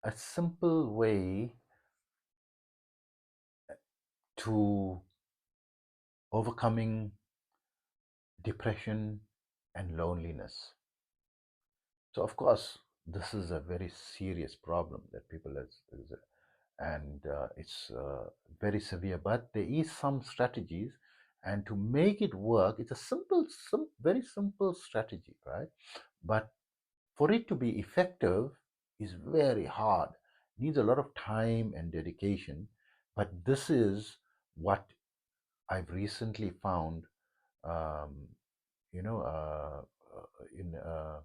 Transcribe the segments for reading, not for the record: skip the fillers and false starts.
a simple way to overcoming depression and loneliness. So, of course, this is a very serious problem that people and it's very severe. But there is some strategies, and to make it work, it's a very simple strategy, right? But for it to be effective is very hard. Needs a lot of time and dedication. But this is what I've recently found. Um, you know, in a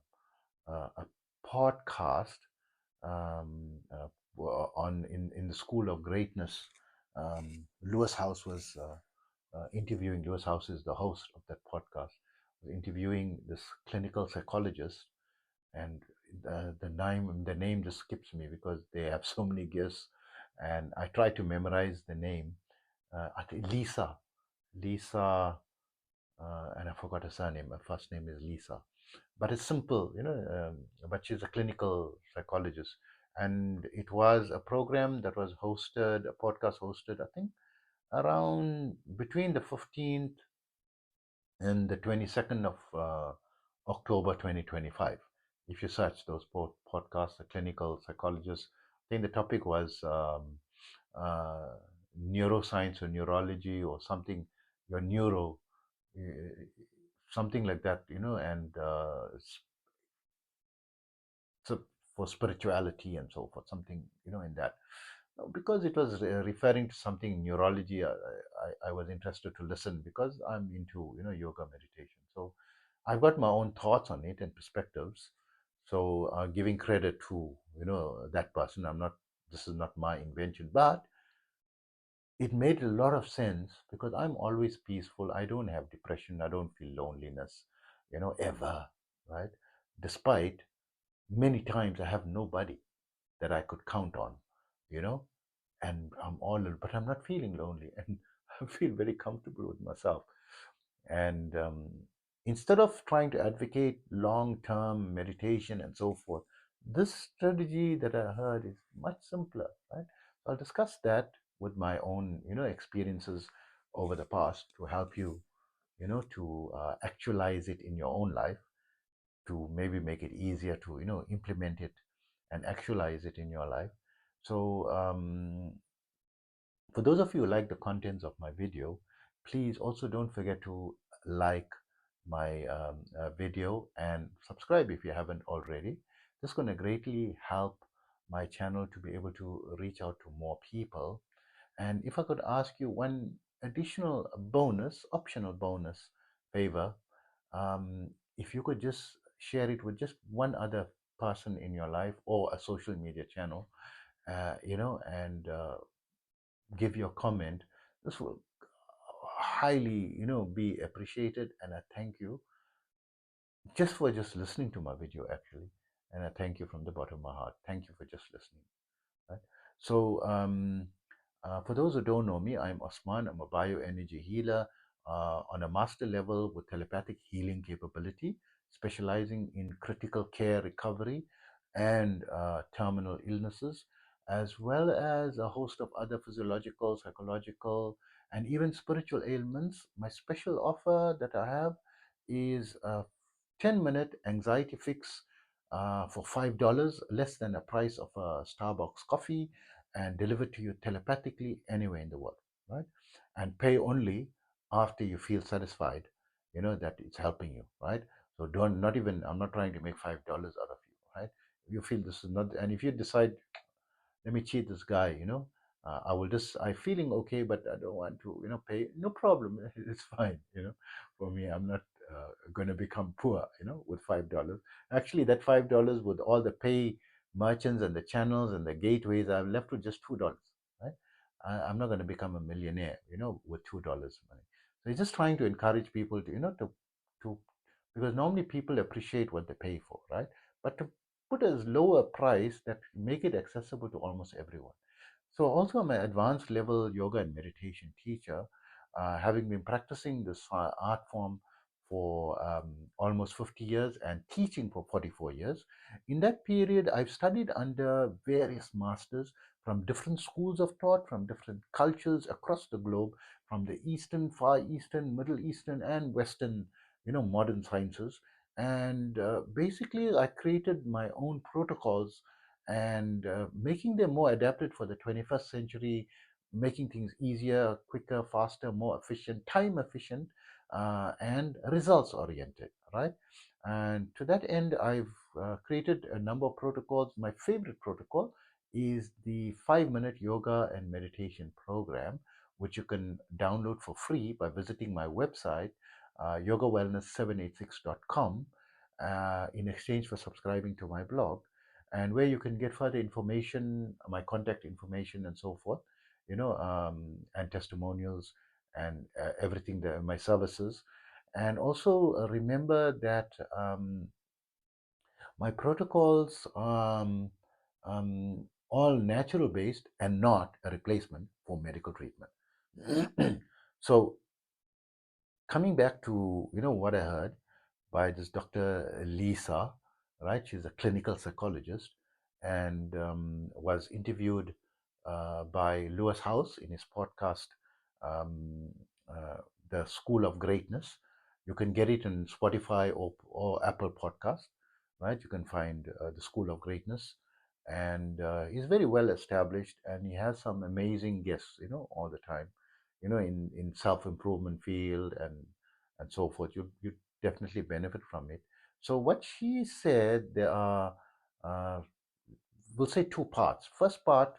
podcast on in the School of Greatness. Lewis House was interviewing. Lewis House is the host of that podcast. Was interviewing this clinical psychologist, and the name just skips me because they have so many guests, and I try to memorize the name. I think Lisa, and I forgot her surname. Her first name is Lisa, but it's simple, but she's a clinical psychologist, and it was a program that was hosted, a podcast hosted, I think, around between the 15th and the 22nd of October 2025. If you search those podcasts, the clinical psychologist, I think the topic was uh, neuroscience or neurology or something, your neuro, uh, something like that, and so for spirituality and so forth, something in that. Because it was referring to something neurology, I was interested to listen because I'm into yoga meditation. So I've got my own thoughts on it and perspectives. So giving credit to that person. I'm not. This is not my invention, but it made a lot of sense because I'm always peaceful. I don't have depression. I don't feel loneliness, ever, right? Despite many times I have nobody that I could count on, you know, and but I'm not feeling lonely, and I feel very comfortable with myself. And instead of trying to advocate long-term meditation and so forth, this strategy that I heard is much simpler, right? So I'll discuss that with my own, experiences over the past to help you, to actualize it in your own life, to maybe make it easier to implement it and actualize it in your life. So for those of you who like the contents of my video, please also don't forget to like my video and subscribe if you haven't already. This is going to greatly help my channel to be able to reach out to more people. And if I could ask you one additional bonus, optional bonus favor, if you could just share it with just one other person in your life or a social media channel, and give your comment, this will highly, be appreciated. And I thank you just for just listening to my video, actually. And I thank you from the bottom of my heart. Thank you for just listening. Right? So, for those who don't know me, I'm Osman. I'm a bioenergy healer on a master level with telepathic healing capability, specializing in critical care recovery and terminal illnesses, as well as a host of other physiological, psychological, and even spiritual ailments. My special offer that I have is a 10-minute anxiety fix for $5, less than the price of a Starbucks coffee, and delivered to you telepathically anywhere in the world, right? And pay only after you feel satisfied, that it's helping you, right? So don't not even I'm not trying to make $5 out of you, right? You feel this is not, and if you decide, let me cheat this guy, I feeling okay, but I don't want to, pay. No problem, it's fine, for me. I'm not going to become poor, with $5. Actually, that $5 with all the pay merchants and the channels and the gateways, I'm left with just $2, right? I'm not going to become a millionaire, with $2 money. So it's just trying to encourage people to, to because normally people appreciate what they pay for, right? But to put as low a price that make it accessible to almost everyone. So also I'm an advanced level yoga and meditation teacher, having been practicing this art form for almost 50 years and teaching for 44 years. In that period, I've studied under various masters from different schools of thought, from different cultures across the globe, from the Eastern, Far Eastern, Middle Eastern, and Western, modern sciences. And basically, I created my own protocols and making them more adapted for the 21st century, making things easier, quicker, faster, more efficient, time efficient, and results oriented, right? And to that end, I've created a number of protocols. My favorite protocol is the 5 minute yoga and meditation program, which you can download for free by visiting my website, yogawellness786.com, in exchange for subscribing to my blog, and where you can get further information, my contact information, and so forth, and testimonials and everything there, my services. And also remember that my protocols all natural based and not a replacement for medical treatment. So coming back to what I heard by this Dr. Lisa, right? She's a clinical psychologist and was interviewed by Lewis House in his podcast, um, uh, The School of Greatness. You can get it in Spotify or Apple Podcast, right? You can find The School of Greatness. And he's very well established and he has some amazing guests, all the time, in self-improvement field and so forth. You definitely benefit from it. So what she said, there are, uh, we'll say, two parts. First part,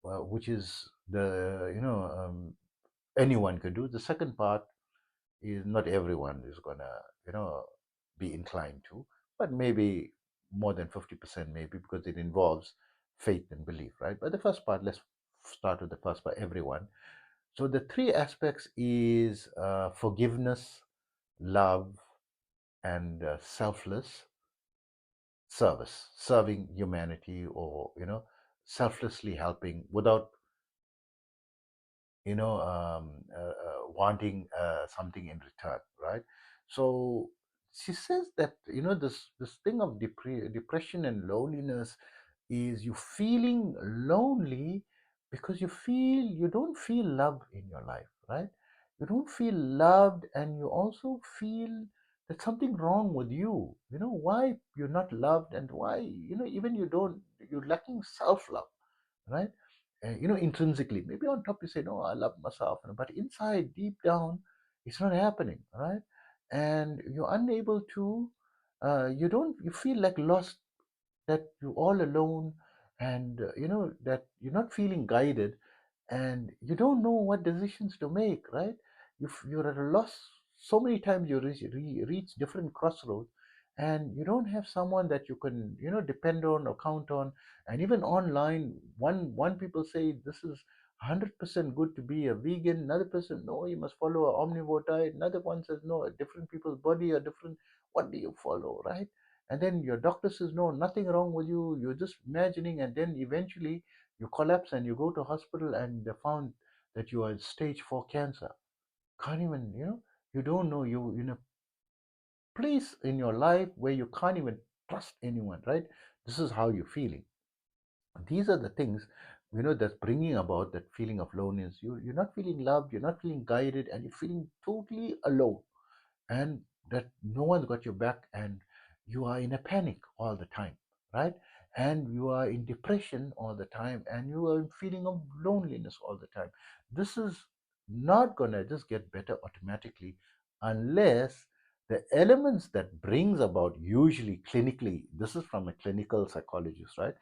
which is anyone can do. The second part is not everyone is gonna be inclined to, but maybe more than 50% maybe, because it involves faith and belief, right? But the first part, let's start with the first part, everyone. So the three aspects is forgiveness, love, and selfless service, serving humanity, or selflessly helping without wanting something in return, right? So she says that this thing of depression and loneliness is you feeling lonely because you don't feel love in your life, right? You don't feel loved, and you also feel that something wrong with you. Why you're not loved, and why even you're lacking self love, right? Intrinsically, maybe on top you say, no, I love myself, but inside, deep down, it's not happening, right? And you're unable to, you feel like lost, that you're all alone, and that you're not feeling guided, and you don't know what decisions to make, right? You're at a loss. So many times you reach different crossroads, and you don't have someone that you can depend on or count on. And even online, one people say this is 100% good to be a vegan, another person, no, you must follow a omnivore diet, another one says, no, different people's body are different, what do you follow, right? And then your doctor says, no, nothing wrong with you, you're just imagining, and then eventually you collapse and you go to hospital and they found that you are stage 4 cancer. Can't even, you don't know, you in a place in your life where you can't even trust anyone, right? This is how you're feeling. These are the things, that's bringing about that feeling of loneliness. You're not feeling loved, you're not feeling guided, and you're feeling totally alone, and that no one's got your back, and you are in a panic all the time, right? And you are in depression all the time, and you are feeling of loneliness all the time. This is not gonna just get better automatically unless the elements that brings about, usually clinically, this is from a clinical psychologist, right?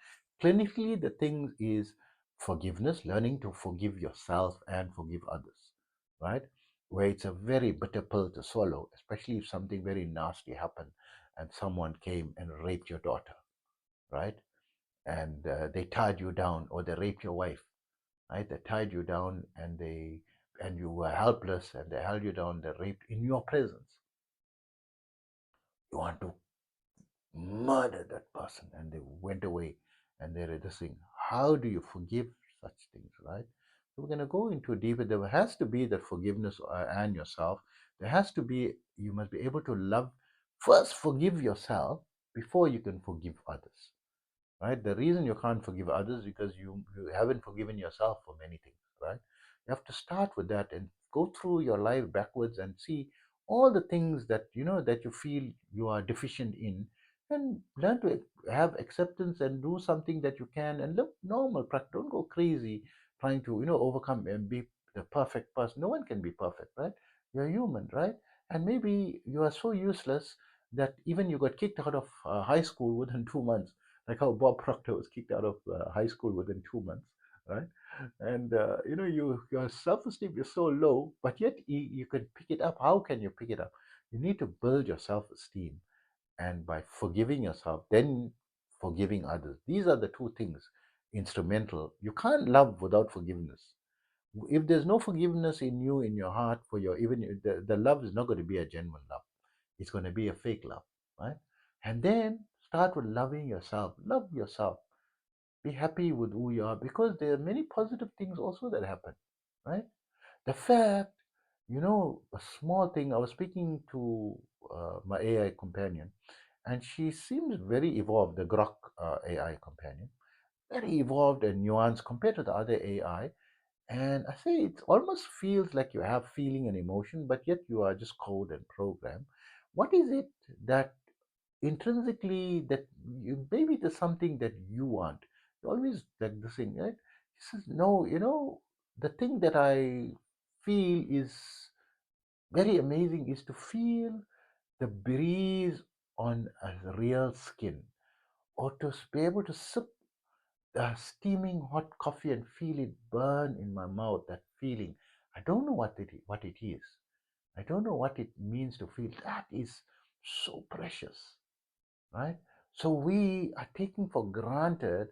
Clinically, the thing is forgiveness, learning to forgive yourself and forgive others, right? Where it's a very bitter pill to swallow, especially if something very nasty happened and someone came and raped your daughter, right? And they tied you down, or they raped your wife, right? They tied you down, and you were helpless, and they held you down, they raped in your presence. You want to murder that person, and they went away, and they're this thing. How do you forgive such things, right? So we're going to go into deeper. There has to be that forgiveness and yourself. There has to be, you must be able to love, first forgive yourself before you can forgive others, right? The reason you can't forgive others is because you haven't forgiven yourself for many things, right? You have to start with that and go through your life backwards and see all the things that that you feel you are deficient in, and learn to have acceptance and do something that you can and live normal practice. Don't go crazy trying to overcome and be the perfect person. No one can be perfect, right? You're human, right? And maybe you are so useless that even you got kicked out of high school within 2 months, like how Bob Proctor was kicked out of high school within 2 months, right? And your self-esteem is so low, but yet you can pick it up. How can you pick it up? You need to build your self-esteem, and by forgiving yourself, then forgiving others. These are the two things instrumental. You can't love without forgiveness. If there's no forgiveness in you, in your heart, for your even the love is not going to be a genuine love. It's going to be a fake love, right? And then start with loving yourself. Love yourself. Be happy with who you are, because there are many positive things also that happen, right? The fact, a small thing. I was speaking to my AI companion, and she seems very evolved. The Grok AI companion, very evolved and nuanced compared to the other AI. And I say it almost feels like you have feeling and emotion, but yet you are just code and program. What is it that intrinsically that you, maybe there's something that you want? You always like this thing, right? He says, no, the thing that I feel is very amazing is to feel the breeze on a real skin, or to be able to sip steaming hot coffee and feel it burn in my mouth, that feeling. I don't know what it is. I don't know what it means to feel. That is so precious, right? So we are taking for granted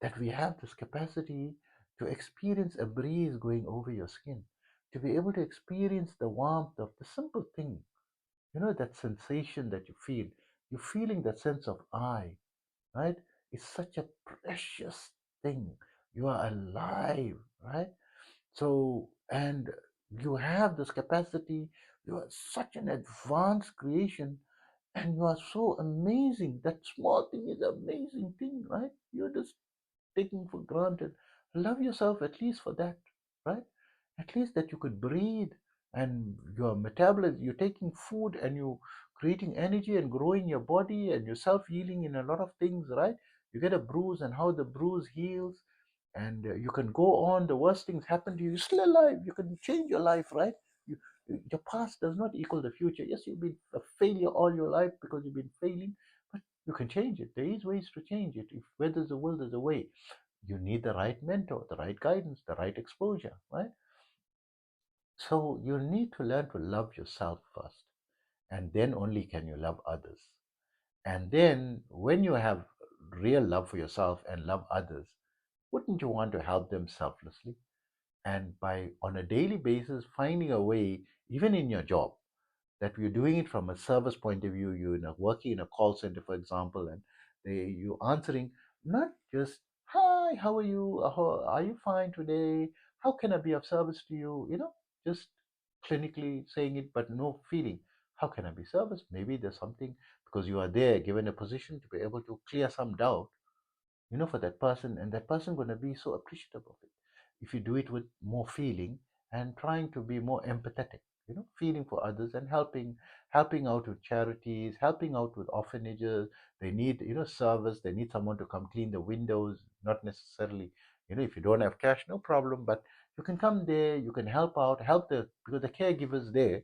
that we have this capacity to experience a breeze going over your skin, to be able to experience the warmth of the simple thing, that sensation that you feel. You're feeling that sense of I, right? It's such a precious thing. You are alive, right? So, and you have this capacity. You are such an advanced creation, and you are so amazing. That small thing is an amazing thing, right? You're just taking for granted. Love yourself at least for that, right? At least that you could breathe, and your metabolism, you're taking food and you creating energy and growing your body, and you're self-healing in a lot of things, right? You get a bruise and how the bruise heals, and you can go on. The worst things happen to you, you're still alive. You can change your life, right? you, your past does not equal the future. Yes, you've been a failure all your life because you've been failing, but you can change it. There is ways to change it. If where there's a will, there's a way. You need the right mentor, the right guidance, the right exposure, right? So you need to learn to love yourself first, and then only can you love others. And then when you have real love for yourself and love others, wouldn't you want to help them selflessly? And by on a daily basis finding a way, even in your job, that you're doing it from a service point of view. You're working in a call center, for example, and you answering not just hi, how are you? Are you fine today? How can I be of service to you? Just clinically saying it, but no feeling. How can I be service? Maybe there's something, because you are there given a position to be able to clear some doubt, for that person, and that person going to be so appreciative of it. If you do it with more feeling and trying to be more empathetic, feeling for others and helping out with charities, helping out with orphanages. They need, service. They need someone to come clean the windows, not necessarily, if you don't have cash, no problem, but you can come there, you can help out, help the, because the caregivers there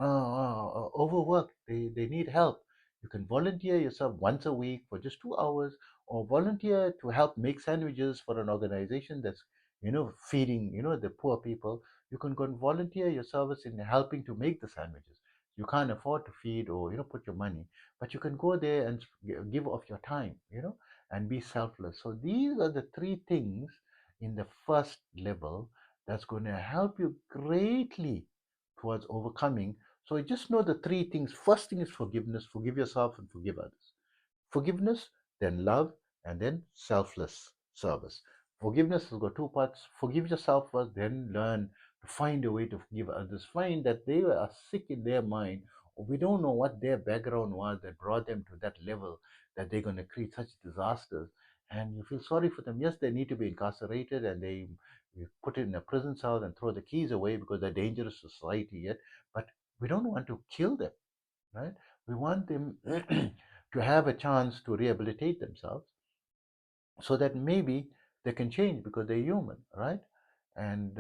overworked. They need help. You can volunteer yourself once a week for just 2 hours, or volunteer to help make sandwiches for an organization that's, feeding, the poor people. You can go and volunteer your service in helping to make the sandwiches. You can't afford to feed or, put your money, but you can go there and give of your time, and be selfless. So these are the three things in the first level that's going to help you greatly towards overcoming. So just know the three things. First thing is forgiveness. Forgive yourself and forgive others. Forgiveness, then love, and then selfless service. Forgiveness has got two parts. Forgive yourself first, then learn to find a way to forgive others. Find that they are sick in their mind, or we don't know what their background was that brought them to that level that they're going to create such disasters. And you feel sorry for them. Yes, they need to be incarcerated and they you put it in a prison cell and throw the keys away because they're dangerous to society yet. But we don't want to kill them, right? We want them to have a chance to rehabilitate themselves so that maybe they can change because they're human, right? And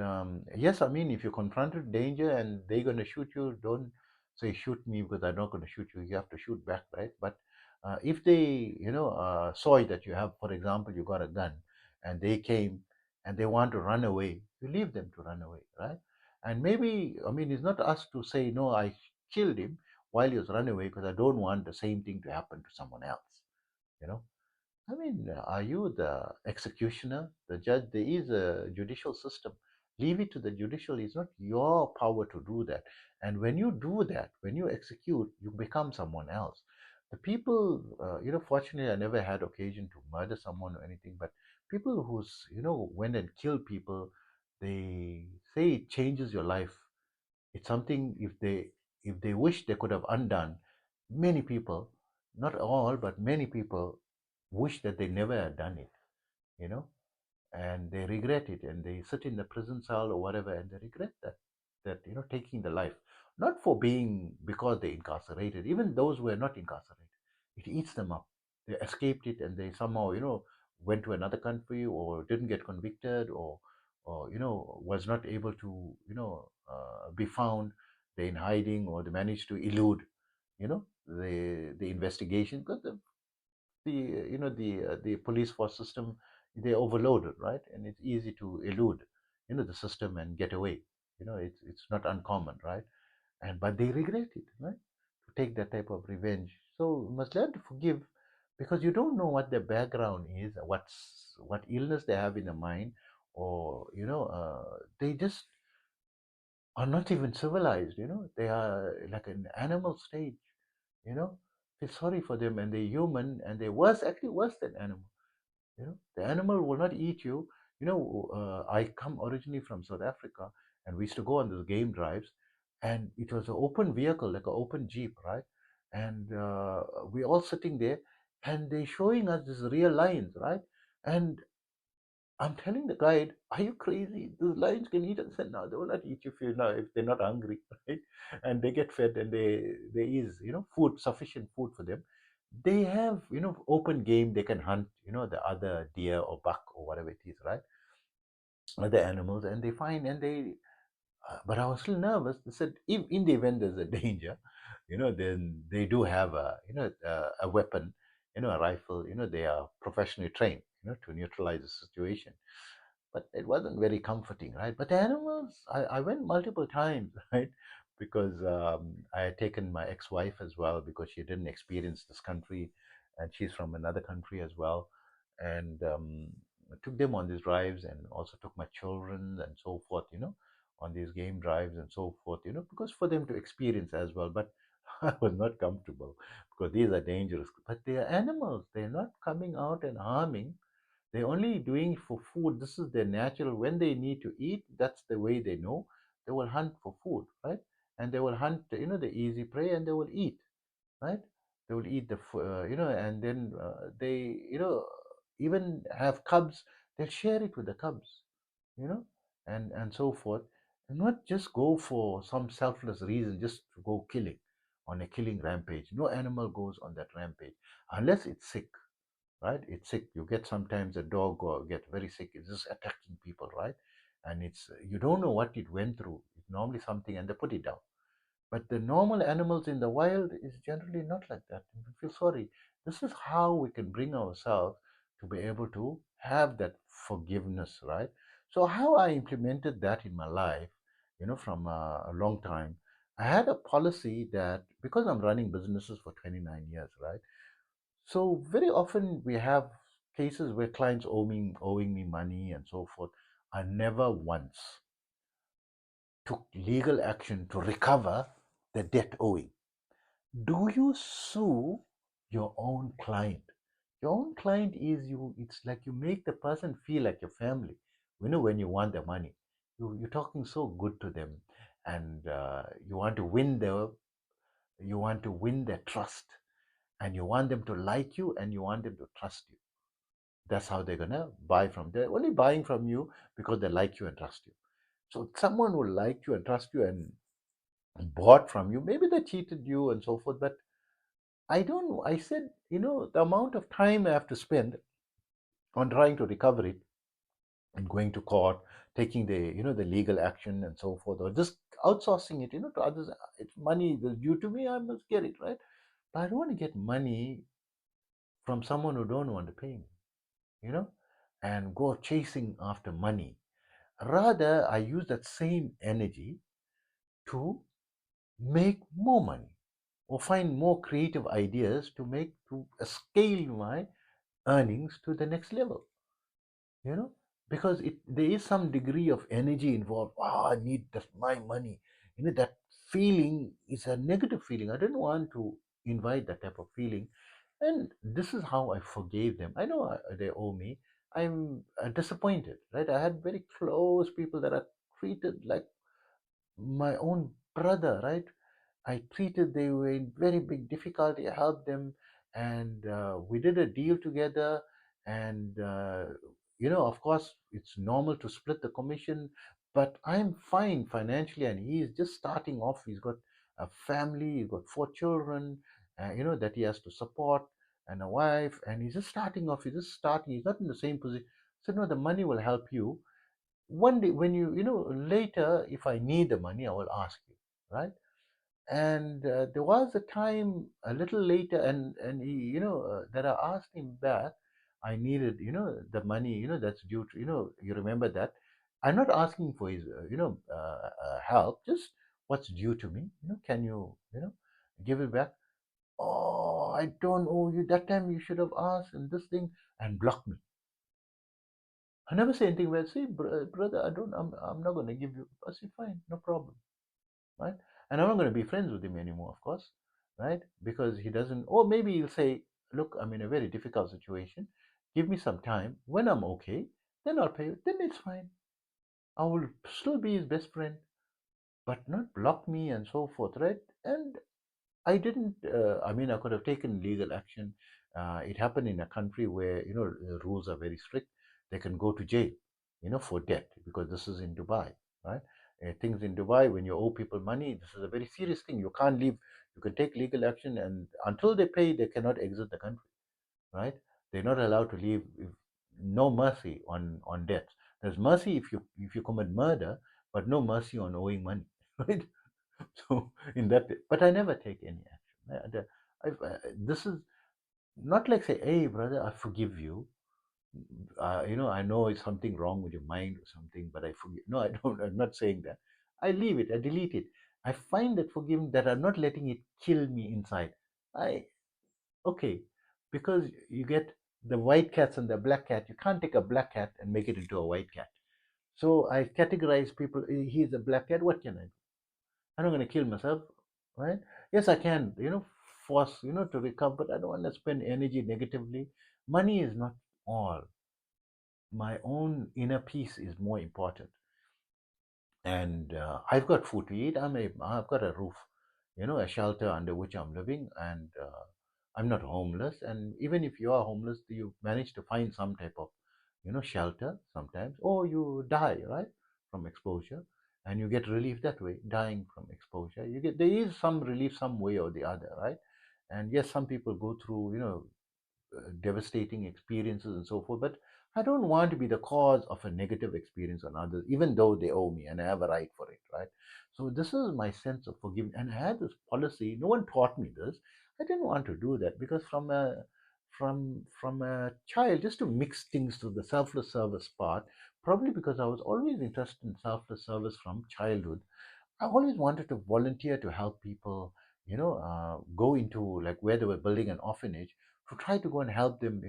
yes, I mean, if you're confronted with danger and they're going to shoot you, don't say shoot me because I'm not going to shoot you. You have to shoot back, right? But if they, saw that you have, for example, you got a gun, and they came and they want to run away, you leave them to run away, right? And maybe, I mean, it's not us to say no. I killed him while he was running away because I don't want the same thing to happen to someone else. You know, I mean, are you the executioner, the judge? There is a judicial system. Leave it to the judicial. It's not your power to do that. And when you do that, when you execute, you become someone else. The people, fortunately, I never had occasion to murder someone or anything, but people who's, went and killed people, they say it changes your life. It's something if they wish they could have undone. Many people, not all, but many people wish that they never had done it, you know, and they regret it and they sit in the prison cell or whatever and they regret that taking the life, not for being because they incarcerated. Even those who are not incarcerated, it eats them up. They escaped it and they somehow went to another country or didn't get convicted or was not able to be found. They're in hiding or they managed to elude the investigation because the police force system, they're overloaded, right? And it's easy to elude the system and get away. It's not uncommon, right? And but they regret it, right? To take that type of revenge. So you must learn to forgive because you don't know what their background is, what illness they have in the mind, or they just are not even civilized. They are like an animal stage. you know Feel sorry for them, and they're human, and they're actually worse than animal. The animal will not eat you. I come originally from South Africa, and we used to go on those game drives, and it was an open vehicle, like an open jeep, right? And we all sitting there, and they showing us these real lions, right? And I'm telling the guide, "Are you crazy? Those lions can eat us." I said, "No, they will not eat you if they're not hungry, right?" And they get fed, and there is food, sufficient food for them. They have open game. They can hunt the other deer or buck or whatever it is, right? Other animals, and they find and they. But I was still nervous. They said, if in the event there's a danger, then they do have a weapon, a rifle. They are professionally trained, to neutralize the situation. But it wasn't very comforting, right? But the animals, I went multiple times, right? Because I had taken my ex-wife as well because she didn't experience this country, and she's from another country as well, and I took them on these drives, and also took my children and so forth, on these game drives and so forth, because for them to experience as well. But I was not comfortable because these are dangerous. But they are animals; they're not coming out and harming. They're only doing it for food. This is their natural. When they need to eat, that's the way they know. They will hunt for food, right? And they will hunt, the easy prey, and they will eat, right? They will eat and then they, even have cubs. They'll share it with the cubs, you know, and so forth, and not just go for some selfless reason, just to go killing on a killing rampage. No animal goes on that rampage unless it's sick, right? It's sick. You get sometimes a dog or get very sick. It's just attacking people, right? And it's you don't know what it went through. It's normally something, and they put it down. But the normal animals in the wild is generally not like that. And we feel sorry. This is how we can bring ourselves to be able to have that forgiveness, right? So how I implemented that in my life, from a long time, I had a policy that because I'm running businesses for 29 years, right? So very often we have cases where clients owing me money and so forth. I never once took legal action to recover the debt owing. Do you sue your own client? Your own client is you. It's like you make the person feel like your family. When you want their money, you're talking so good to them, and you want to win their trust, and you want them to like you, and you want them to trust you. That's how they're gonna buy from. They're only buying from you because they like you and trust you. So someone who liked you and trust you and bought from you, maybe they cheated you and so forth, but I don't know. I said, the amount of time I have to spend on trying to recover it and going to court, taking the legal action and so forth, or just outsourcing it, to others. It's money that's due to me. I must get it, right? But I don't want to get money from someone who don't want to pay me, you know, and go chasing after money. Rather, I use that same energy to make more money or find more creative ideas to scale my earnings to the next level, you know, because there is some degree of energy involved. I need that my money. That feeling is a negative feeling. I don't want to invite that type of feeling. And this is how I forgave them. I know they owe me. I'm disappointed, right? I had very close people that are treated like my own brother, right? I treated, they were in very big difficulty. I helped them, and we did a deal together. And of course, it's normal to split the commission, but I'm fine financially, and he's just starting off. He's got a family, he's got 4 children, that he has to support, and a wife, and he's just starting off. He's just starting. He's not in the same position. So no, the money will help you one day when later. If I need the money, I will ask you, right? And there was a time a little later, and he that I asked him back. I needed the money that's due to you remember that. I'm not asking for his help, just what's due to me. Can you give it back? Oh, I don't owe you. That time you should have asked, and this thing, and block me. I never say anything. Well, say, brother, I'm not going to give you. I say, fine, no problem, right? And I'm not going to be friends with him anymore, of course, right? Because he doesn't, or maybe he'll say, look, I'm in a very difficult situation. Give me some time. When I'm okay, then I'll pay you. Then it's fine. I will still be his best friend, but not block me and so forth, right? And I didn't. I mean, I could have taken legal action. It happened in a country where the rules are very strict. They can go to jail, for debt, because this is in Dubai, right? Things in Dubai, when you owe people money, this is a very serious thing. You can't leave. You can take legal action, and until they pay, they cannot exit the country, right? They're not allowed to leave. No mercy on debts. There's mercy if you commit murder, but no mercy on owing money, right? So in that, but I never take any action. This is not like say, hey brother, I forgive you. I know it's something wrong with your mind or something, but I forgive. No, I don't. I'm not saying that. I leave it. I delete it. I find that forgiving, that I'm not letting it kill me inside. I Okay, because you get the white cats and the black cat. You can't take a black cat and make it into a white cat. So I categorize people. He's a black cat. What can I do? I'm not going to kill myself, right? Yes, I can, force, to recover, but I don't want to spend energy negatively. Money is not all. My own inner peace is more important. And I've got food to eat. I've got a roof, a shelter under which I'm living, and I'm not homeless. And even if you are homeless, you manage to find some type of, shelter sometimes, or you die, right, from exposure, and you get relief that way. Dying from exposure, there is some relief some way or the other, right? And yes, some people go through, devastating experiences and so forth. But I don't want to be the cause of a negative experience on others, even though they owe me and I have a right for it, right? So this is my sense of forgiveness. And I had this policy. No one taught me this. I didn't want to do that because from a child, just to mix things to the selfless service part, probably because I was always interested in selfless service from childhood. I always wanted to volunteer to help people, go into like where they were building an orphanage to try to go and help them,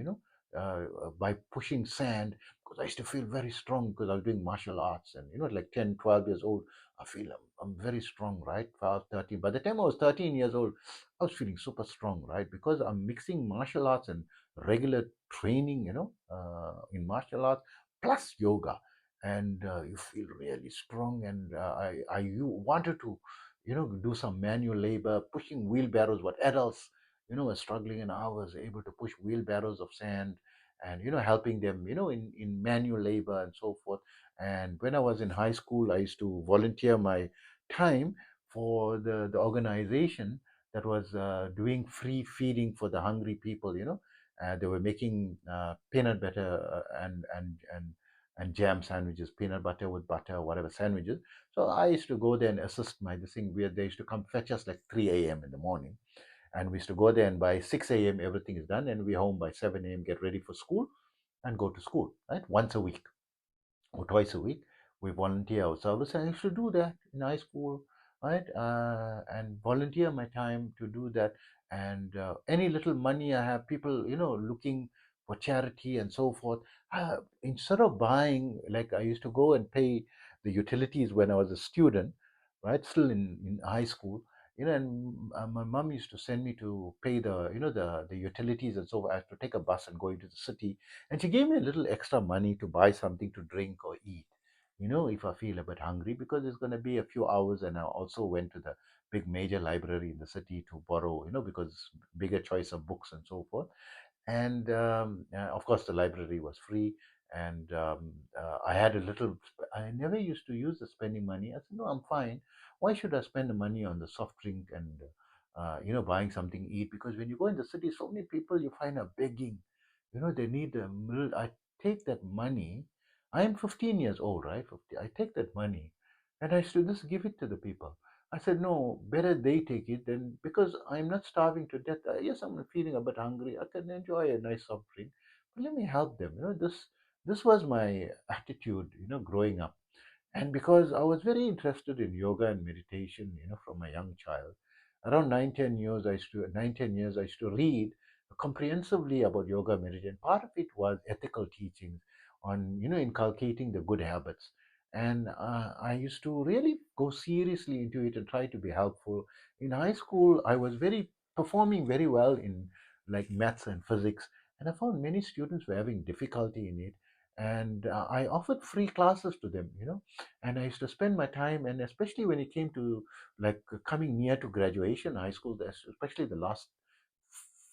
by pushing sand. Because I used to feel very strong because I was doing martial arts and, like 10, 12 years old, I feel I'm very strong, right? 12, 13. By the time I was 13 years old, I was feeling super strong, right? Because I'm mixing martial arts and regular training, in martial arts, plus yoga, and you feel really strong. And you wanted to, do some manual labor, pushing wheelbarrows. What adults, were struggling, and I was able to push wheelbarrows of sand, and helping them, in manual labor and so forth. And when I was in high school, I used to volunteer my time for the organization that was doing free feeding for the hungry people. They were making peanut butter and jam sandwiches, peanut butter with butter, whatever sandwiches. So I used to go there and assist my this thing. Where they used to come fetch us like 3 a.m. in the morning, and we used to go there, and by 6 a.m. everything is done, and we're home by 7 a.m. Get ready for school and go to school, right? Once a week or twice a week. We volunteer our service, and I used to do that in high school, right? And volunteer my time to do that. And any little money I have, people, looking for charity and so forth. Instead of buying, like I used to go and pay the utilities when I was a student, right? Still in high school. And my mom used to send me to pay the utilities, and so I had to take a bus and go into the city, and she gave me a little extra money to buy something to drink or eat, if I feel a bit hungry, because it's going to be a few hours. And I also went to the big major library in the city to borrow, because bigger choice of books and so forth. And of course, the library was free. And I had a little, I never used to use the spending money. I said, no, I'm fine. Why should I spend the money on the soft drink and, buying something to eat? Because when you go in the city, so many people you find are begging. They need a middle. I take that money. I am 15 years old, right? 50. I take that money and I should just give it to the people. I said, no, better they take it than, because I'm not starving to death. Yes, I'm feeling a bit hungry. I can enjoy a nice soft drink, but let me help them. This was my attitude, growing up. And because I was very interested in yoga and meditation, from a young child, around 9, 10 years, I used to read comprehensively about yoga meditation. Part of it was ethical teachings on, inculcating the good habits. And I used to really go seriously into it and try to be helpful. In high school, I was performing very well in like maths and physics, and I found many students were having difficulty in it. And I offered free classes to them, and I used to spend my time. And especially when it came to like coming near to graduation, high school, especially the last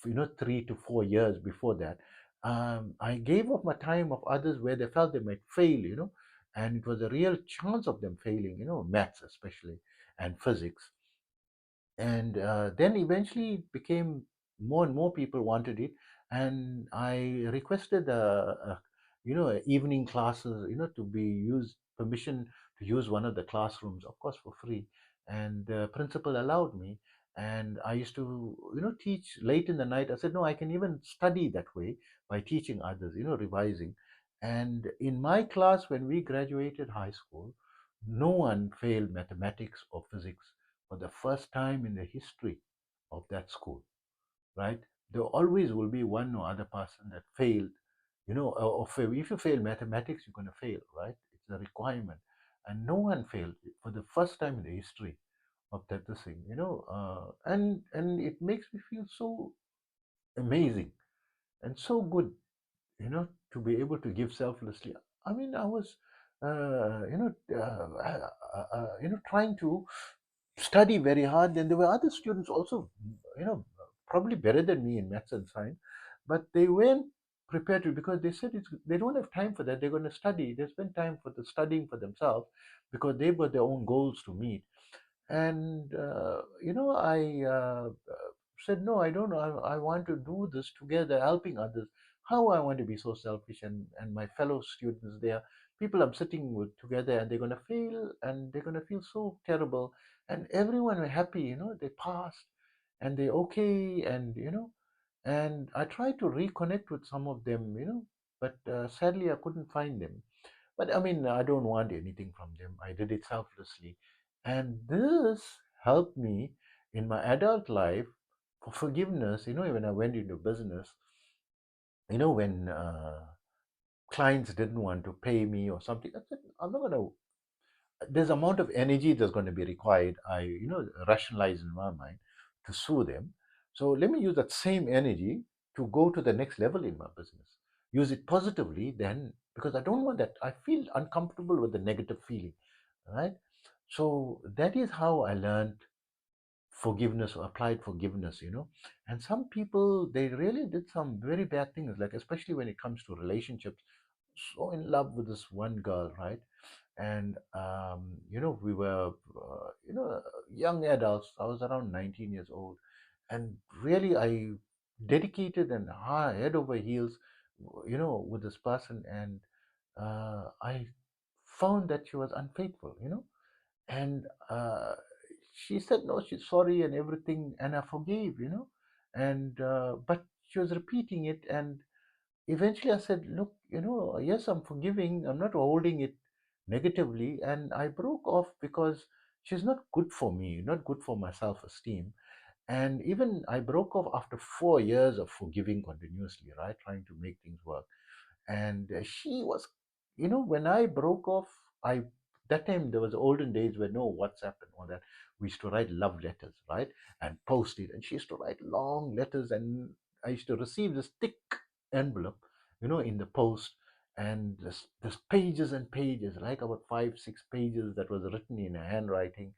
3 to 4 years before that, I gave up my time of others where they felt they might fail, and it was a real chance of them failing, maths especially, and physics. And then eventually it became more and more people wanted it. And I requested evening classes, to be used, permission to use one of the classrooms, of course for free. And the principal allowed me, and I used to, teach late in the night. I said, no, I can even study that way by teaching others, revising. And in my class, when we graduated high school, no one failed mathematics or physics for the first time in the history of that school, right? There always will be one or other person that failed, or fail. If you fail mathematics, you're going to fail, right? It's a requirement. And no one failed for the first time in the history of that this thing, and it makes me feel so amazing and so good, to be able to give selflessly. I mean, I was, trying to study very hard. And there were other students also, probably better than me in maths and science, but they weren't prepared to, because they said they don't have time for that. They're going to study. They spend time for the studying for themselves because they've got their own goals to meet. And I said, no, I don't know. I want to do this together, helping others. How I want to be so selfish, and my fellow students there, people I'm sitting with together, and they're going to fail, and they're going to feel so terrible. And everyone were happy, they passed, and they're okay. And and I tried to reconnect with some of them, but sadly I couldn't find them. But I mean, I don't want anything from them. I did it selflessly. And this helped me in my adult life for forgiveness. When I went into business, when clients didn't want to pay me or something, I said, I'm not going to, there's amount of energy that's going to be required. I, rationalize in my mind to sue them. So let me use that same energy. to go to the next level in my business. Use it positively then, because I don't want that. I feel uncomfortable with the negative feeling, right? So that is how I learned forgiveness or applied forgiveness. And some people, they really did some very bad things, like especially when it comes to relationships. So in love with this one girl, right? And we were young adults. I was around 19 years old, and really I dedicated and head over heels, with this person. And I found that she was unfaithful. And she said no, she's sorry and everything, and I forgave. And but she was repeating it, and eventually I said, look, yes, I'm forgiving, I'm not holding it negatively. And I broke off because she's not good for me, not good for my self-esteem. And even I broke off after 4 years of forgiving continuously, right, trying to make things work. And she was, when I broke off, I that time there was olden days where no WhatsApp and all that. We used to write love letters, right, and post it. And she used to write long letters, and I used to receive this thick envelope, in the post. And this pages and pages, like about 5 6 pages, that was written in a handwriting.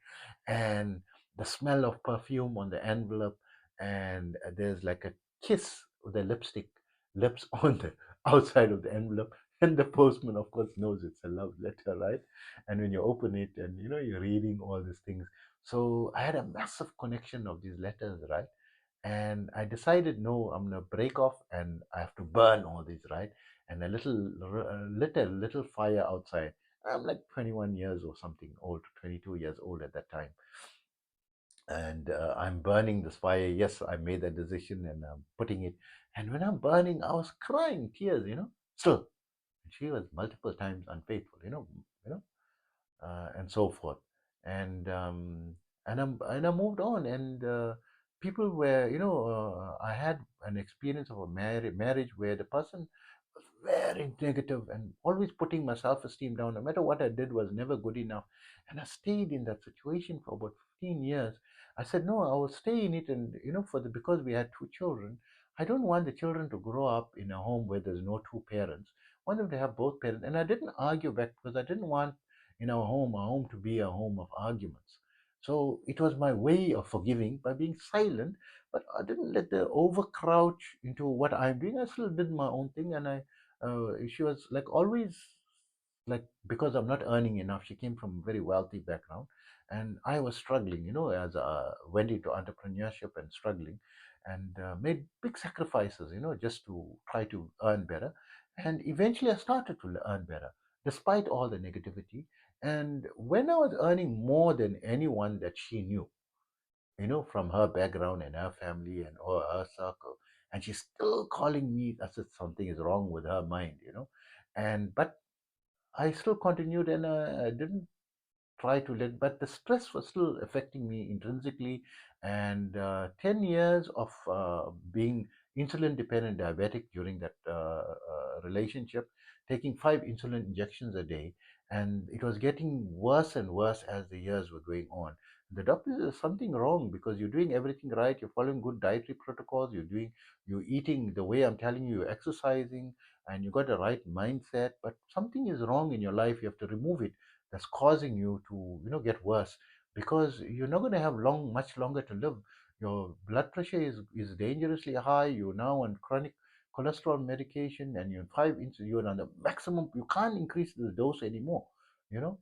And the smell of perfume on the envelope. And there's like a kiss with a lipstick lips on the outside of the envelope. And the postman, of course, knows it's a love letter, right? And when you open it, and you're reading all these things. So I had a massive connection of these letters, right? And I decided, no, I'm gonna break off, and I have to burn all these, right? And lit a little fire outside. I'm like 21 years or something old, 22 years old at that time. And I'm burning this fire. Yes, I made that decision, and I'm putting it. And when I'm burning, I was crying tears. Still, she was multiple times unfaithful, and so forth. And I moved on. And people were, I had an experience of a marriage where the person was very negative and always putting my self-esteem down. No matter what I did was never good enough. And I stayed in that situation for about 15 years. I said, no, I will stay in it. And because we had two children, I don't want the children to grow up in a home where there's no two parents. I want them to have both parents. And I didn't argue back, because I didn't want in our home to be a home of arguments. So it was my way of forgiving by being silent, but I didn't let the overcrouch into what I'm doing. I still did my own thing. And she was like always, like, because I'm not earning enough. She came from a very wealthy background, and I was struggling, as I went into entrepreneurship and struggling, and made big sacrifices, just to try to earn better. And eventually, I started to earn better despite all the negativity. And when I was earning more than anyone that she knew, from her background and her family and all her circle, and she's still calling me, as if something is wrong with her mind. And but I still continued, and I didn't try to let, but the stress was still affecting me intrinsically. And 10 years of being insulin dependent diabetic during that relationship, taking 5 insulin injections a day. And it was getting worse and worse as the years were going on. The doctor said, there's something wrong, because you're doing everything right, you're following good dietary protocols, you're eating the way I'm telling you, you're exercising, and you got the right mindset, but something is wrong in your life. You have to remove it, that's causing you to get worse, because you're not going to have much longer to live. Your blood pressure is dangerously high. You're now on chronic cholesterol medication, and you're on the maximum. You can't increase the dose anymore, you know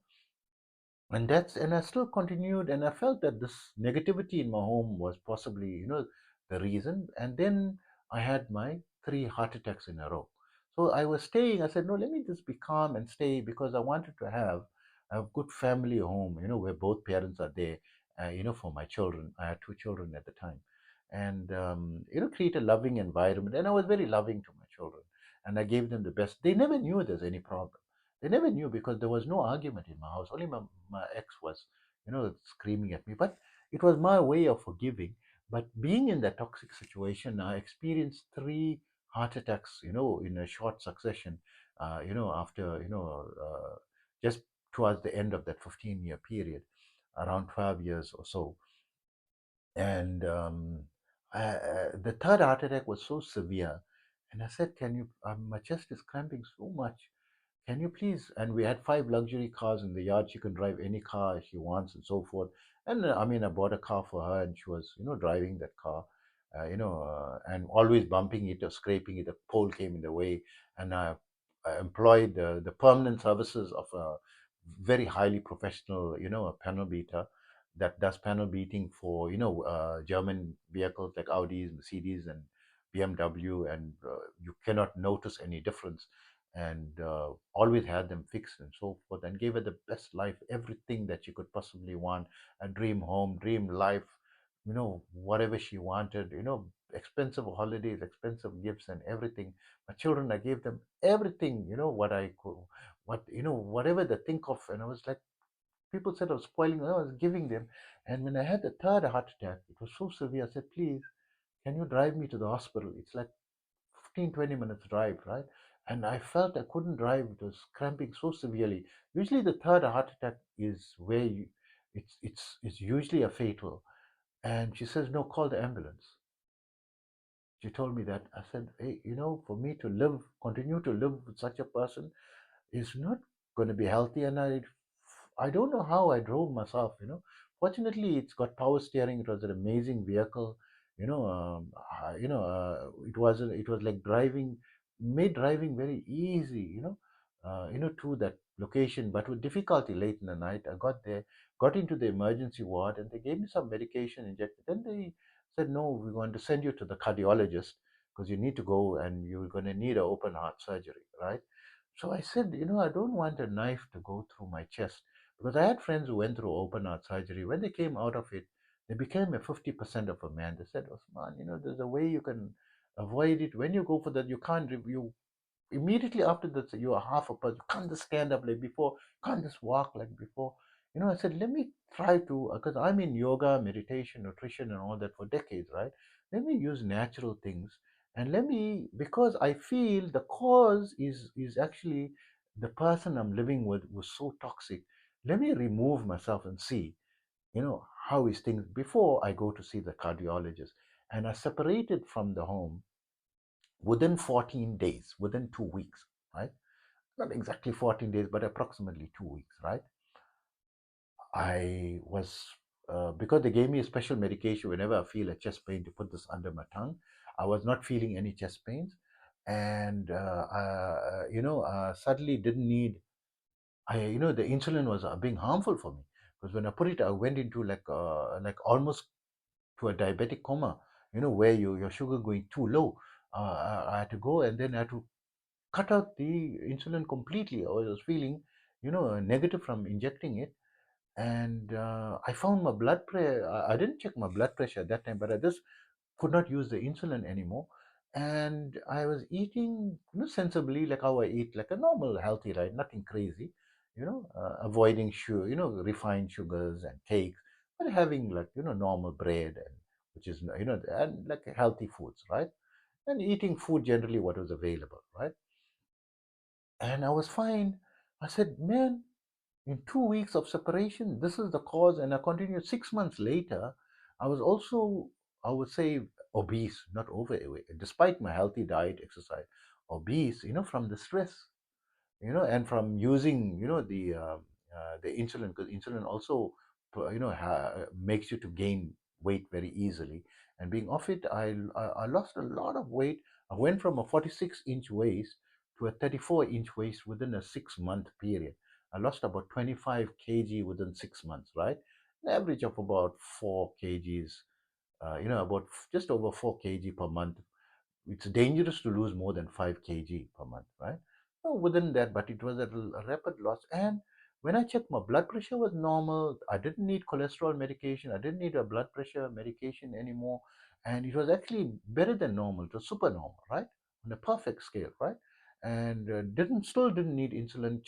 and I still continued. And I felt that this negativity in my home was possibly the reason. And then I had my 3 heart attacks in a row. So I was staying. I said, no, let me just be calm and stay, because I wanted to have a good family home, where both parents are there, for my children. I had 2 children at the time. And create a loving environment. And I was very loving to my children, and I gave them the best. They never knew there's any problem. They never knew, because there was no argument in my house. Only my ex was, screaming at me. But it was my way of forgiving. But being in that toxic situation, I experienced 3 heart attacks, in a short succession, after, just towards the end of that 15-year period, around 12 years or so. And the third heart attack was so severe. And I said, can you, my chest is cramping so much. Can you please? And we had 5 luxury cars in the yard. She can drive any car she wants and so forth. And I mean, I bought a car for her and she was, driving that car, and always bumping it or scraping it. A pole came in the way. And I employed the permanent services of a very highly professional, a panel beater that does panel beating for, German vehicles like Audis, Mercedes, and BMW. And you cannot notice any difference, and always had them fixed and so forth, and gave her the best life, everything that she could possibly want, a dream home, dream life, whatever she wanted, expensive holidays, expensive gifts, and everything. My children, I gave them everything, what I could, whatever they think of. And I was like, people said I was spoiling, I was giving them. And when I had the third heart attack, it was so severe. I said, please, can you drive me to the hospital? It's like 15, 20 minutes drive, right? And I felt I couldn't drive. It was cramping so severely. Usually the third heart attack is where it's usually a fatal. And she says, no, call the ambulance. She told me that. I said, hey, for me to live, continue to live with such a person is not going to be healthy. And I don't know how I drove myself. Fortunately, it's got power steering. It was an amazing vehicle. It was like driving, made driving very easy. To that location, but with difficulty late in the night. I got there, got into the emergency ward, and they gave me some medication injected. Then they said, no, we're going to send you to the cardiologist because you need to go and you're going to need an open heart surgery, right? So I said, I don't want a knife to go through my chest, because I had friends who went through open heart surgery. When they came out of it, they became a 50% of a man. They said, Osman, there's a way you can avoid it. When you go for that, you can't, you immediately after that, you are half a person. You can't just stand up like before, can't just walk like before. I said, let me try to, because I'm in yoga, meditation, nutrition, and all that for decades, right? Let me use natural things, and let me, because I feel the cause is actually the person I'm living with was so toxic. Let me remove myself and see, how is things before I go to see the cardiologist. And I separated from the home within 14 days, within 2 weeks, right? Not exactly 14 days, but approximately 2 weeks, right? I was, because they gave me a special medication whenever I feel a chest pain to put this under my tongue. I was not feeling any chest pains. And, suddenly didn't need, the insulin was being harmful for me. Because when I put it, I went into like almost to a diabetic coma, where your sugar going too low. I had to go, and then I had to cut out the insulin completely. I was feeling, negative from injecting it. And I found my blood pressure. I didn't check my blood pressure at that time, but I just could not use the insulin anymore. And I was eating, sensibly, like how I eat, like a normal healthy, right? Nothing crazy, avoiding sugar, refined sugars and cakes, but having like, normal bread, and which is, and like healthy foods, right? And eating food generally what was available, right? And I was fine. I said, man, in 2 weeks of separation, this is the cause. And I continued 6 months later. I was also, I would say, obese, not overweight, despite my healthy diet, exercise, obese, from the stress, and from using, the insulin, because insulin also, makes you to gain weight very easily. And being off it, I lost a lot of weight. I went from a 46-inch waist to a 34-inch waist within a 6-month period. I lost about 25 kg within 6 months, right? An average of about 4 kgs, about just over 4 kg per month. It's dangerous to lose more than 5 kg per month, right? No, within that, but it was a rapid loss. And when I checked, my blood pressure was normal. I didn't need cholesterol medication. I didn't need a blood pressure medication anymore. And it was actually better than normal. It was super normal, right? On a perfect scale, right? And still didn't need insulin.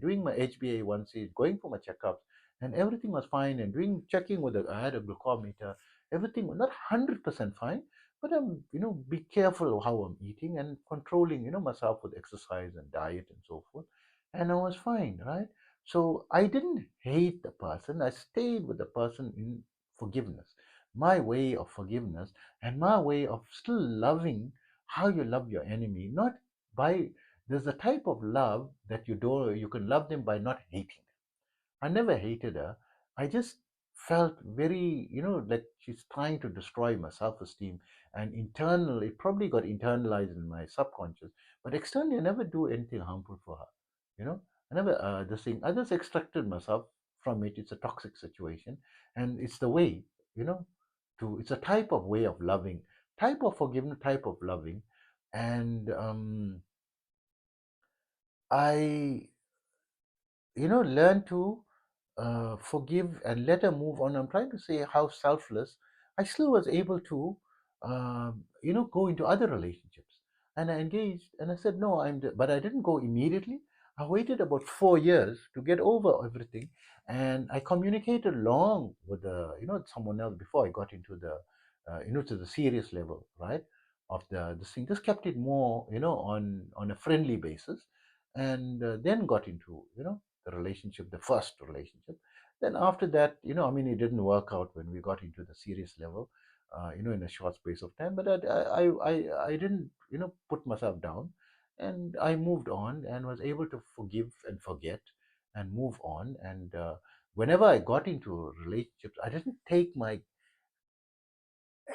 Doing my HbA1c, going for my checkups, and everything was fine. And checking I had a glucometer. Everything was not 100% fine, but I'm, be careful of how I'm eating and controlling, myself with exercise and diet and so forth. And I was fine, right? So I didn't hate the person. I stayed with the person in forgiveness. my way of forgiveness, and my way of still loving how you love your enemy. Not by There's a type of love that you can love them by not hating. I never hated her. I just felt very, like she's trying to destroy my self esteem. And internal, it probably got internalized in my subconscious. But externally, I never do anything harmful for her. You know, I never, this thing, I just extracted myself from it. It's a toxic situation. And it's the way, you know, it's a type of way of loving, type of forgiveness, type of loving. And I learn to forgive and let her move on. I'm trying to say how selfless I still was able to, go into other relationships. And I engaged, and I said, no, but I didn't go immediately. I waited about 4 years to get over everything, and I communicated long with someone else before I got into to the serious level, right? Of this thing, just kept it more, on a friendly basis, and then got into, the relationship, the first relationship. Then after that, I mean, it didn't work out when we got into the serious level, in a short space of time. But I didn't, put myself down, and I moved on and was able to forgive and forget and move on. And whenever I got into relationships, I didn't take my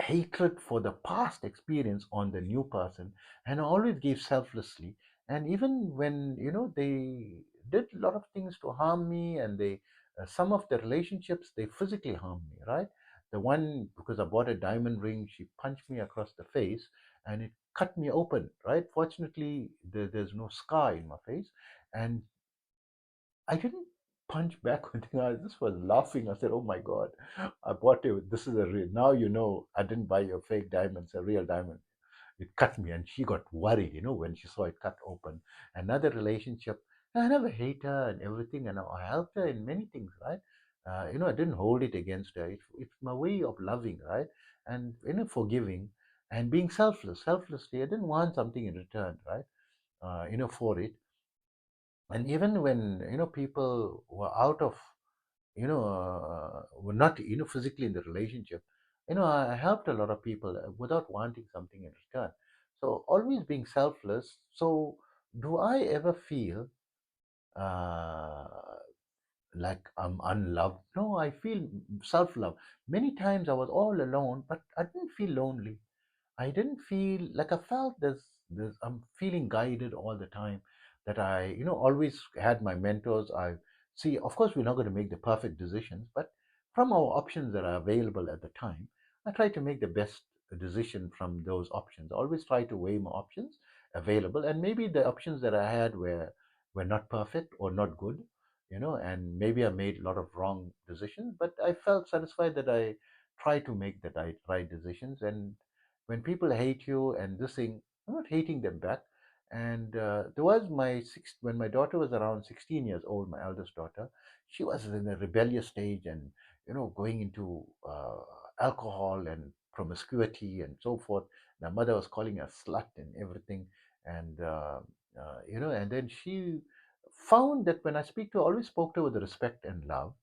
hatred for the past experience on the new person, and I always gave selflessly. And even when they did a lot of things to harm me, and they some of the relationships, they physically harmed me, right? The one, because I bought a diamond ring, she punched me across the face, and it cut me open, right? Fortunately, there's no scar in my face. And I didn't punch back or anything. I just was laughing. I said, "Oh my God, I bought it. This is a real. Now I didn't buy your fake diamond. It's a real diamond." It cut me, and she got worried, when she saw it cut open. Another relationship, I never hate her and everything, and I helped her in many things, right? I didn't hold it against her. It's my way of loving, right? And forgiving and being selflessly. I didn't want something in return, right? For it. And even when people were out of were not physically in the relationship, I helped a lot of people without wanting something in return. So always being selfless. So do I ever feel uh, like I'm unloved? No, I feel self-love. Many times I was all alone, but I didn't feel lonely. I didn't feel like, I felt this I'm feeling guided all the time. That I, always had my mentors. I see, of course, we're not going to make the perfect decisions, but from our options that are available at the time, I try to make the best decision from those options. I always try to weigh my options available, and maybe the options that I had were not perfect or not good, and maybe I made a lot of wrong decisions, but I felt satisfied that I tried to make the right decisions. And when people hate you and this thing, I'm not hating them back. And there was when my daughter was around 16 years old, my eldest daughter, she was in a rebellious stage, and going into alcohol and promiscuity and so forth. My mother was calling her slut and everything. And and then she found that when I speak to her, I always spoke to her with respect and love.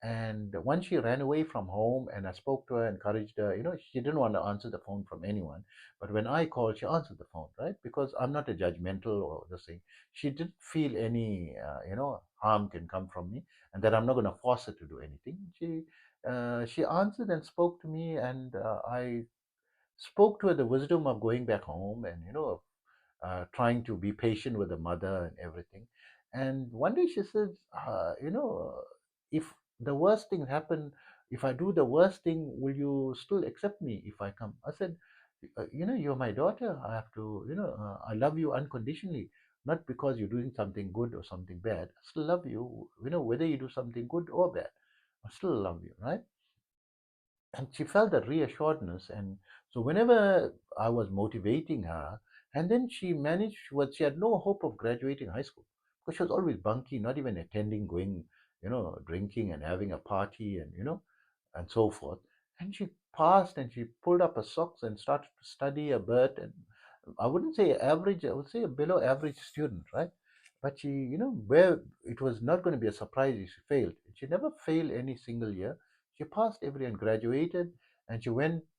And once she ran away from home, and I spoke to her, encouraged her, she didn't want to answer the phone from anyone. But when I called, she answered the phone, right? Because I'm not a judgmental or this thing. She didn't feel any, harm can come from me, and that I'm not going to force her to do anything. She answered and spoke to me, and I spoke to her the wisdom of going back home, and trying to be patient with the mother and everything. And one day she says, if the worst thing happen, if I do the worst thing, will you still accept me if I come? I said, you're my daughter. I have to, I love you unconditionally, not because you're doing something good or something bad. I still love you, whether you do something good or bad. I still love you, right? And she felt that reassuredness. And so whenever I was motivating her, and then she managed, she had no hope of graduating high school, because she was always bunky, not even attending, going, drinking and having a party, and and so forth. And she passed, and she pulled up her socks and started to study a bit. And I wouldn't say average, I would say a below average student, right? But she, where it was not going to be a surprise if she failed. She never failed any single year. She passed every and graduated. and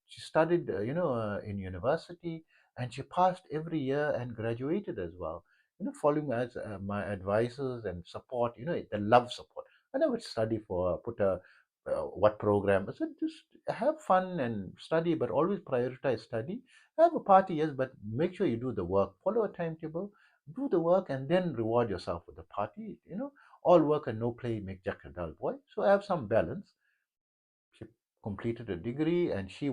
she studied, in university, and she passed every year and graduated as well. Following as my advisors and support, the love support. I never study for put a what program. I said just have fun and study, but always prioritize study. Have a party, yes, but make sure you do the work. Follow a timetable, do the work, and then reward yourself with the party. All work and no play make Jack a dull boy. So have some balance. She completed a degree and she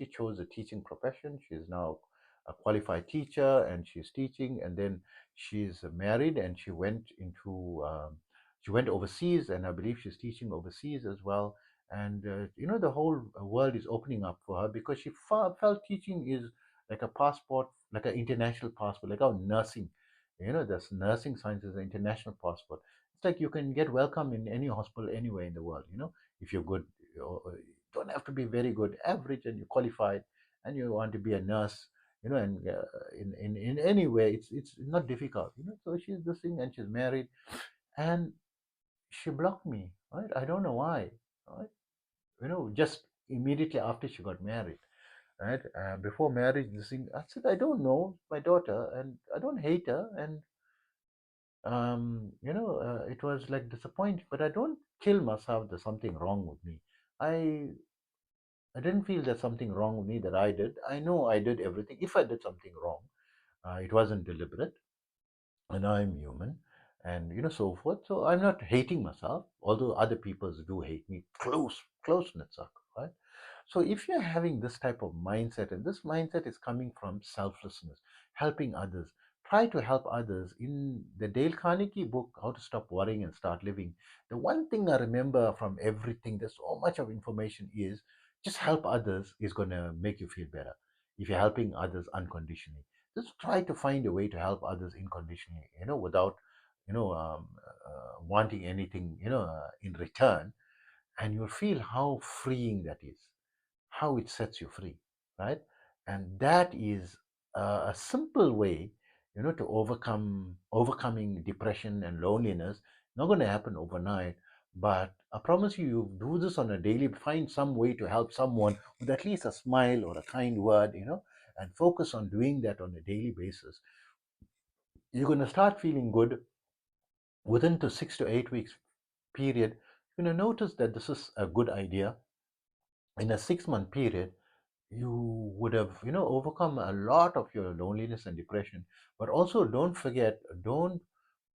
chose a teaching profession. She is now a qualified teacher and she's teaching. And then she's married and she went overseas, and I believe she's teaching overseas as well. And the whole world is opening up for her because she felt teaching is like a passport, like an international passport, like our nursing. This nursing science is an international passport. It's like you can get welcome in any hospital anywhere in the world. If you're good, you don't have to be very good, average, and you're qualified, and you want to be a nurse, and in any way, it's not difficult. So she's this thing, and she's married, and she blocked me, right? I don't know why, right? Just immediately after she got married, right? Before marriage, this thing, I said, I don't know my daughter, and I don't hate her, and it was like disappointing, but I don't kill myself. There's something wrong with me. I I didn't feel there's something wrong with me that I did. I know I did everything. If I did something wrong, it wasn't deliberate, and I'm human, and so forth. So I'm not hating myself, although other people do hate me. Close knit circle, right? So if you're having this type of mindset, and this mindset is coming from selflessness, helping others, try to help others. In the Dale Carnegie book, How to Stop Worrying and Start Living, the one thing I remember from everything, there's so much of information, is just help others is going to make you feel better if you're helping others unconditionally. Just try to find a way to help others unconditionally, without, wanting anything, in return, and you'll feel how freeing that is, how it sets you free, right? And that is a simple way, to overcoming depression and loneliness. Not going to happen overnight, but I promise you, you do this on a daily. Find some way to help someone with at least a smile or a kind word, and focus on doing that on a daily basis. You're going to start feeling good within the 6 to 8 weeks period. You're going to notice that this is a good idea. In a 6 month period, you would have overcome a lot of your loneliness and depression. But also, don't forget, don't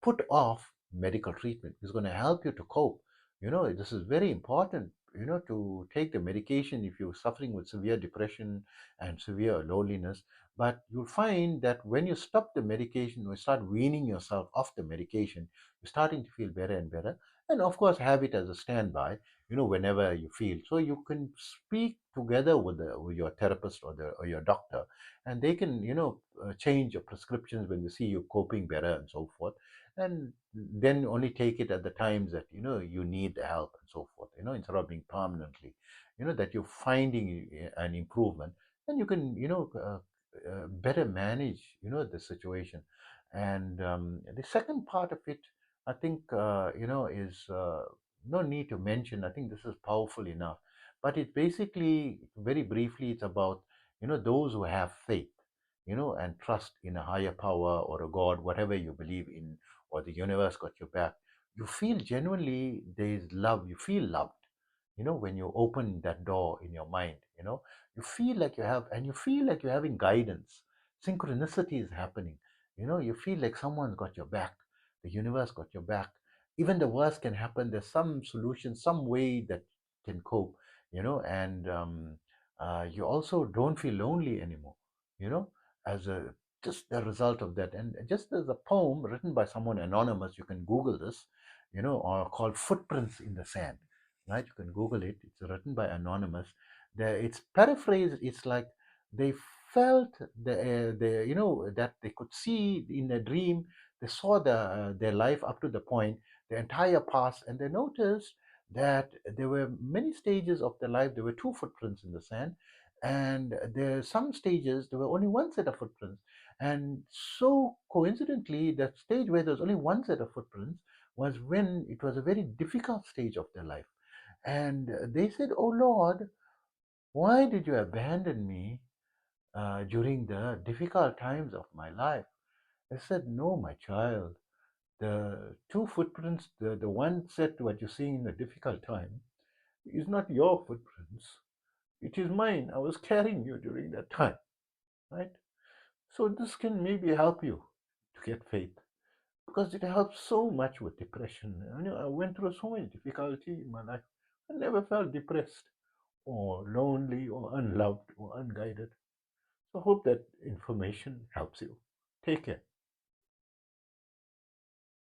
put off medical treatment. It's going to help you to cope. This is very important, to take the medication if you're suffering with severe depression and severe loneliness. But you'll find that when you stop the medication, or start weaning yourself off the medication, you're starting to feel better and better. And of course, have it as a standby, whenever you feel. So you can speak together with your therapist, or your doctor, and they can, change your prescriptions when they see you coping better and so forth. And then only take it at the times that you need the help and so forth, instead of being permanently, that you're finding an improvement, and you can, better manage, the situation. And the second part of it, I think, is, no need to mention. I think this is powerful enough, but it basically, very briefly, it's about, those who have faith, and trust in a higher power or a God, whatever you believe in, or the universe got your back. You feel genuinely there is love. You feel loved. When you open that door in your mind, you feel like you have, and you feel like you're having guidance. Synchronicity is happening. You feel like someone's got your back. The universe got your back. Even the worst can happen. There's some solution, some way that can cope. And you also don't feel lonely anymore. You know, as a just a result of that. And just there's a poem written by someone anonymous. You can Google this. Or called Footprints in the Sand. Right? You can Google it. It's written by anonymous. It's paraphrased. It's like they felt that they could see in a dream. They saw their life up to the point, the entire past, and they noticed that there were many stages of their life. There were two footprints in the sand, and there some stages there were only one set of footprints. And so coincidentally, that stage where there was only one set of footprints was when it was a very difficult stage of their life. And they said, "Oh Lord, Why did you abandon me during the difficult times of my life? I said, no, my child. The two footprints, the one set what you're seeing in the difficult time, is not your footprints. It is mine. I was carrying you during that time, right? So this can maybe help you to get faith because it helps so much with depression. I went through so much difficulty in my life. I never felt depressed or lonely or unloved or unguided. So I hope that information helps you. Take care.